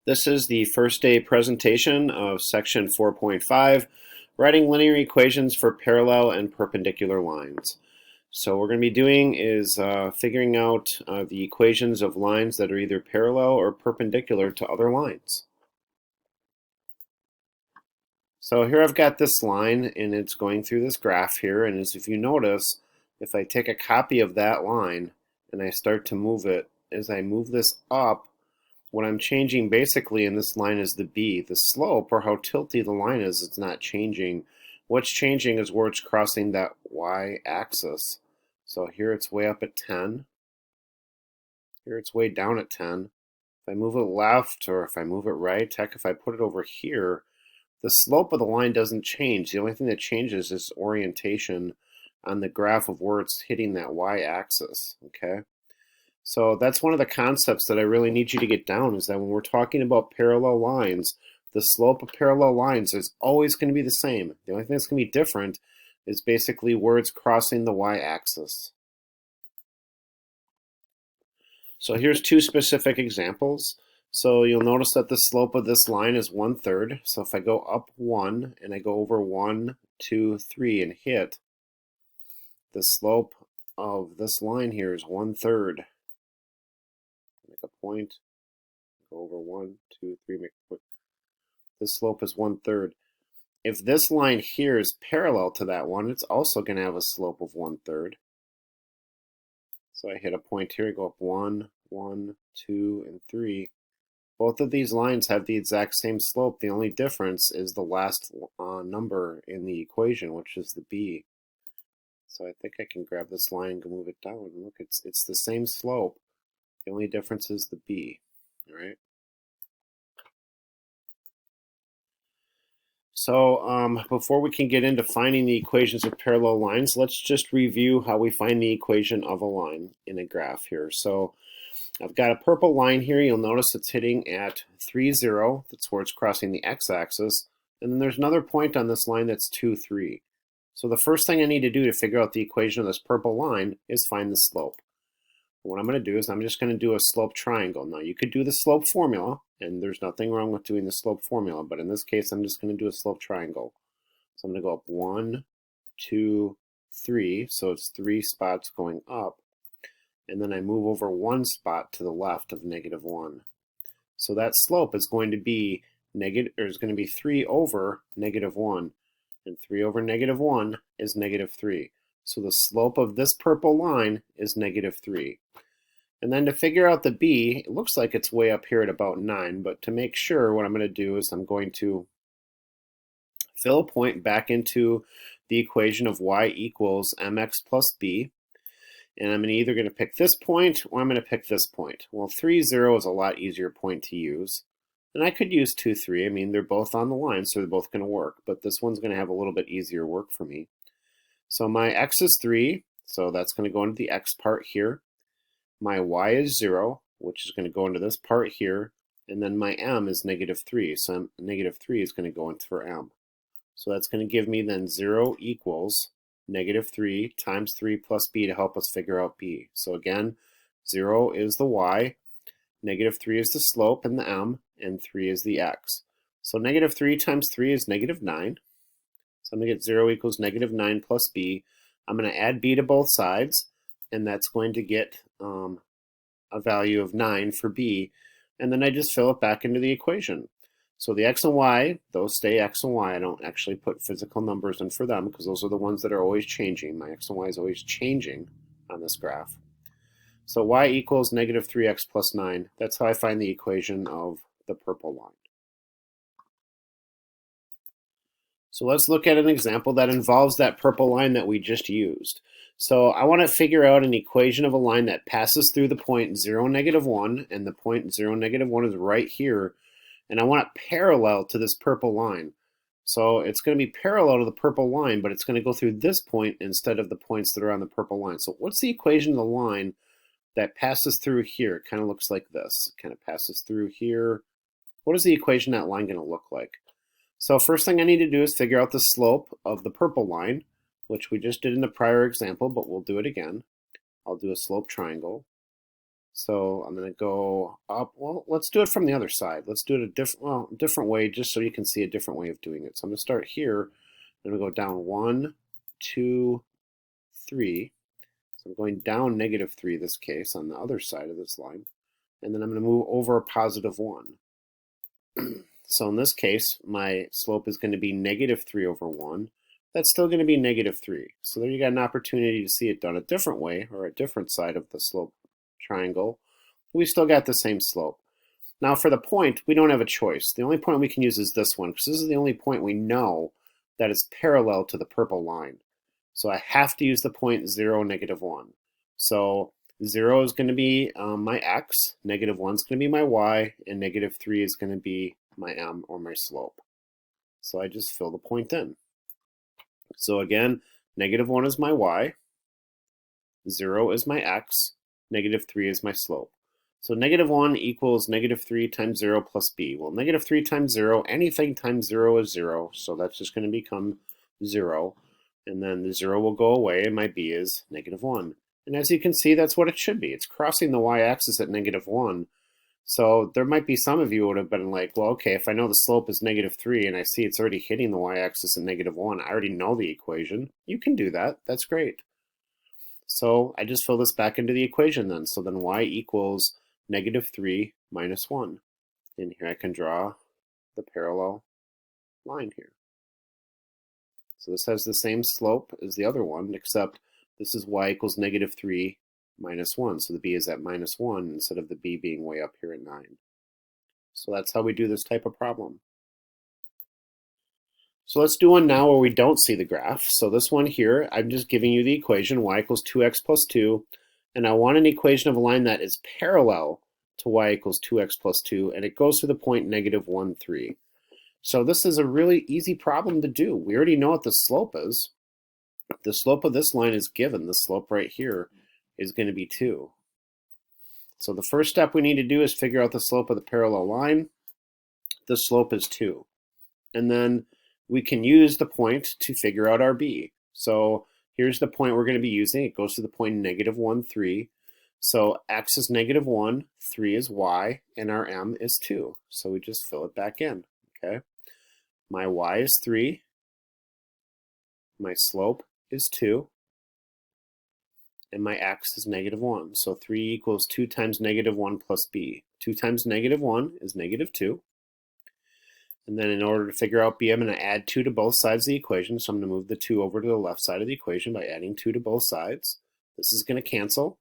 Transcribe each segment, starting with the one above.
This is the first day presentation of section 4.5, writing linear equations for parallel and perpendicular lines. So what we're going to be doing is figuring out the equations of lines that are either parallel or perpendicular to other lines. So here I've got this line and it's going through this graph here, and as if you notice, if I take a copy of that line and I start to move it, as I move this up, what I'm changing basically in this line is the b. The slope, or how tilty the line is, it's not changing. What's changing is where it's crossing that y-axis. So here it's way up at 10. Here it's way down at 10. If I move it left or if I move it right, heck, if I put it over here, the slope of the line doesn't change. The only thing that changes is orientation on the graph of where it's hitting that y-axis, okay? So that's one of the concepts that I really need you to get down, is that when we're talking about parallel lines, the slope of parallel lines is always going to be the same. The only thing that's going to be different is basically where it's crossing the y-axis. So here's two specific examples. So you'll notice that the slope of this line is 1/3. So if I go up 1 and I go over 1, 2, 3 and hit, the slope of this line here is 1/3. Make a point, go over 1, 2, 3, make a point. The slope is 1/3. If this line here is parallel to that one, it's also going to have a slope of 1/3. So I hit a point here, I go up 1, 1, 2, and 3. Both of these lines have the exact same slope. The only difference is the last number in the equation, which is the b. So I think I can grab this line and move it down. Look, it's the same slope. The only difference is the b. All right. So before we can get into finding the equations of parallel lines, let's just review how we find the equation of a line in a graph here. So I've got a purple line here. You'll notice it's hitting at 3, 0. That's where it's crossing the x-axis. And then there's another point on this line that's 2, 3. So the first thing I need to do to figure out the equation of this purple line is find the slope. What I'm going to do is I'm just going to do a slope triangle. Now you could do the slope formula, and there's nothing wrong with doing the slope formula, but in this case I'm just going to do a slope triangle. So I'm going to go up 1, 2, 3, so it's 3 spots going up, and then I move over 1 spot to the left of -1. So that slope is going to be 3 over -1, and 3 over -1 is -3. So the slope of this purple line is -3. And then to figure out the b, it looks like it's way up here at about 9, but to make sure, what I'm going to do is I'm going to fill a point back into the equation of y equals mx plus b. And I'm either going to pick this point or I'm going to pick this point. Well, 3, 0 is a lot easier point to use. And I could use 2, 3. I mean, they're both on the line, so they're both going to work. But this one's going to have a little bit easier work for me. So my x is 3, so that's going to go into the x part here. My y is 0, which is going to go into this part here. And then my m is -3, so -3 is going to go into for m. So that's going to give me then 0 equals -3 times 3 plus b to help us figure out b. So again, 0 is the y, -3 is the slope and the m, and 3 is the x. So -3 times 3 is -9. So I'm going to get 0 equals -9 plus b. I'm going to add b to both sides, and that's going to get a value of 9 for b. And then I just fill it back into the equation. So the x and y, those stay x and y. I don't actually put physical numbers in for them because those are the ones that are always changing. My x and y is always changing on this graph. So y equals -3x plus 9. That's how I find the equation of the purple line. So let's look at an example that involves that purple line that we just used. So I want to figure out an equation of a line that passes through the point 0, -1, and the point 0, -1 is right here. And I want it parallel to this purple line. So it's going to be parallel to the purple line, but it's going to go through this point instead of the points that are on the purple line. So what's the equation of the line that passes through here? It kind of looks like this. It kind of passes through here. What is the equation of that line going to look like? So first thing I need to do is figure out the slope of the purple line, which we just did in the prior example, but we'll do it again. I'll do a slope triangle. So I'm going to go up. Well, let's do it from the other side. Let's do it a different way, just so you can see a different way of doing it. So I'm going to start here. I'm going to go down 1, 2, 3. So I'm going down -3 this case on the other side of this line. And then I'm going to move over a +1. So in this case, my slope is going to be -3 over 1. That's still going to be -3. So there you got an opportunity to see it done a different way, or a different side of the slope triangle. We still got the same slope. Now for the point, we don't have a choice. The only point we can use is this one, because this is the only point we know that is parallel to the purple line. So I have to use the point 0, -1. So 0 is going to be my x, -1 is going to be my y, and -3 is going to be my m, or my slope. So I just fill the point in. So again, -1 is my y, 0 is my x, -3 is my slope. So -1 equals -3 times 0 plus b. Well, -3 times 0, anything times 0 is 0, so that's just going to become 0. And then the 0 will go away, and my b is -1. And as you can see, that's what it should be. It's crossing the y-axis at -1. So there might be some of you who would have been like, well, okay, if I know the slope is -3 and I see it's already hitting the y-axis at -1, I already know the equation. You can do that. That's great. So I just fill this back into the equation then. So then y equals -3 minus 1. And here I can draw the parallel line here. So this has the same slope as the other one, except this is y equals -3 minus 1. So the b is at -1 instead of the b being way up here at 9. So that's how we do this type of problem. So let's do one now where we don't see the graph. So this one here, I'm just giving you the equation, y equals 2x plus 2. And I want an equation of a line that is parallel to y equals 2x plus 2. And it goes to the point -1, 3. So this is a really easy problem to do. We already know what the slope is. The slope of this line is given. The slope right here is going to be 2. So the first step we need to do is figure out the slope of the parallel line. The slope is 2. And then we can use the point to figure out our b. So here's the point we're going to be using. It goes to the point -1, 3. So x is -1, 3 is y, and our m is 2. So we just fill it back in. Okay. My y is 3. My slope is 2. And my x is -1. So 3 equals 2 times -1 plus b. 2 times -1 is -2. And then in order to figure out b, I'm going to add 2 to both sides of the equation. So I'm going to move the 2 over to the left side of the equation by adding 2 to both sides. This is going to cancel.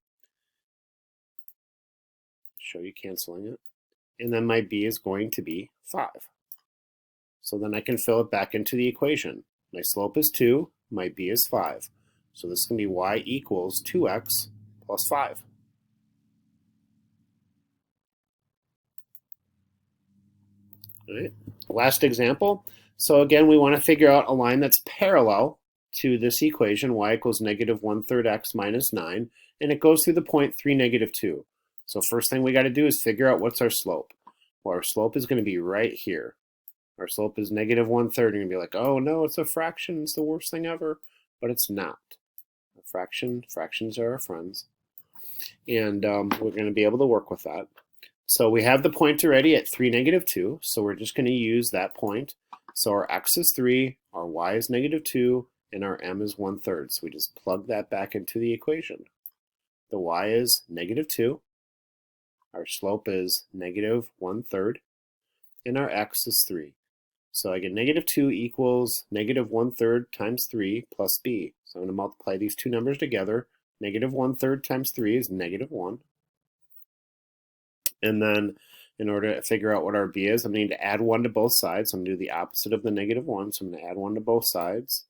Show you canceling it. And then my b is going to be 5. So then I can fill it back into the equation. My slope is 2. My b is 5. So this can be y equals 2x plus 5. All right. Last example. So again, we want to figure out a line that's parallel to this equation, y equals -1/3 x minus 9, and it goes through the point 3, -2. So first thing we got to do is figure out what's our slope. Well, our slope is going to be right here. Our slope is -1/3. You're going to be like, oh no, it's a fraction. It's the worst thing ever. But it's not. A fractions are our friends. And we're going to be able to work with that. So we have the point already at 3, -2. So we're just going to use that point. So our x is 3, our y is -2, and our m is 1/3. So we just plug that back into the equation. The y is -2. Our slope is -1/3. And our x is 3. So I get -2 equals -1/3 times 3 plus b. So I'm going to multiply these two numbers together. -1/3 times 3 is -1. And then in order to figure out what our b is, I'm going to need to add 1 to both sides. So I'm going to do the opposite of the -1. So I'm going to add 1 to both sides.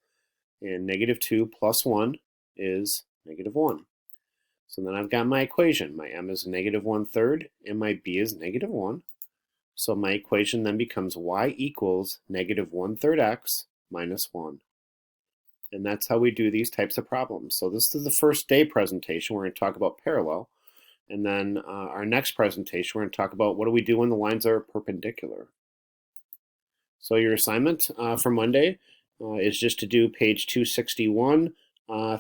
And -2 plus 1 is -1. So then I've got my equation. My m is -1/3 and my b is -1. So my equation then becomes y equals -1/3 x minus 1. And that's how we do these types of problems. So this is the first day presentation. We're going to talk about parallel. And then our next presentation, we're going to talk about what do we do when the lines are perpendicular. So your assignment for Monday is just to do page 261,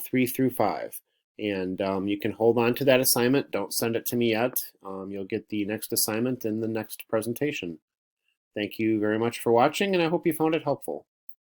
3 through 5. And you can hold on to that assignment. Don't send it to me yet. You'll get the next assignment in the next presentation. Thank you very much for watching, and I hope you found it helpful.